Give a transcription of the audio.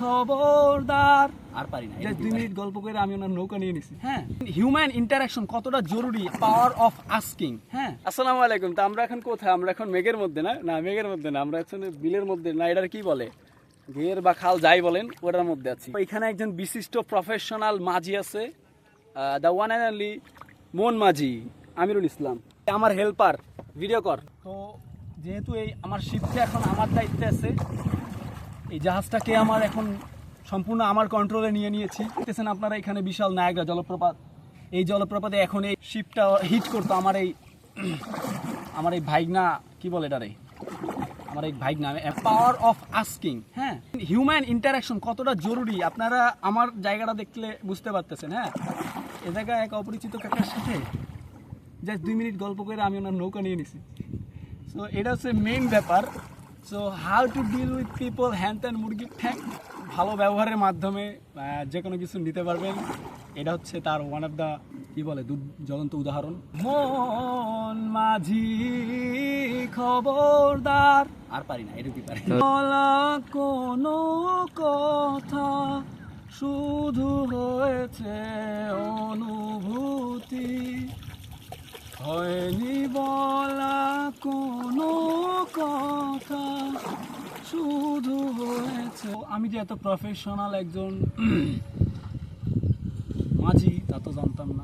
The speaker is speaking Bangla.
খবরদার আর পারি না, জাস্ট 2 মিনিট গল্প করে আমি ওনার নৌকা নিয়ে নিছি। হ্যাঁ, হিউম্যান ইন্টারাকশন কতটা জরুরি, পাওয়ার অফ আস্কিং। হ্যাঁ, আসসালামু আলাইকুম। তো আমরা এখন কোথায়? আমরা এখন মেঘের মধ্যে না মেঘের মধ্যে না, আমরা এখন বিলের মধ্যে, না এটার কি বলে, ঘের বা খাল যাই বলেন, ওটার মধ্যে আছি। এখানে একজন বিশিষ্ট প্রফেশনাল মাঝি আছে, দ্য ওয়ান অ্যান্ড অনলি মন মাঝি আমিরুল ইসলাম, আমার হেল্পার। ভিডিও কর। তো যেহেতু এই আমার শিপটা এখন আমার দায়িত্বে আছে, এই জাহাজটাকে আমার এখন সম্পূর্ণ আমার কন্ট্রোলে নিয়ে নিয়েছি। দেখতেছেন আপনারা এখানে বিশাল নায়াগ্রা জলপ্রপাত। এই জলপ্রপাতে এখন এই শিপটা হিট করতো আমার এই ভাইগনা, কি বলে এটারে, আমার এই ভাইগনা। Power of asking. হ্যাঁ, হিউম্যান ইন্টারাকশন কতটা জরুরি আপনারা আমার জায়গাটা দেখলে বুঝতে পারতেছেন। হ্যাঁ, এ জায়গায় এক অপরিচিত কাকার সাথে জাস্ট 2 মিনিট গল্প করে আমি ওনার নৌকা নিয়ে নিছি। সো এটা হচ্ছে মেইন ব্যাপার। So how to deal with people, হ্যান ত্যান মুরগির ঠ্যাং, ভালো ব্যবহারের মাধ্যমে যে কোনো কিছু নিতে পারবেন। এটা হচ্ছে তার ওয়ান অফ দ্য, কি বলে, জ্বলন্ত উদাহরণ। মন মাঝি খবরদার আর পারি না, এটুকুই পারি। বলা কোনো কথা শুধু হয়েছে অনুভূতি, হয়নি বলা কোনো কথা, শুধু হয়েছে। আমি যে এত প্রফেশনাল একজন মাঝি তা তো জানতাম না।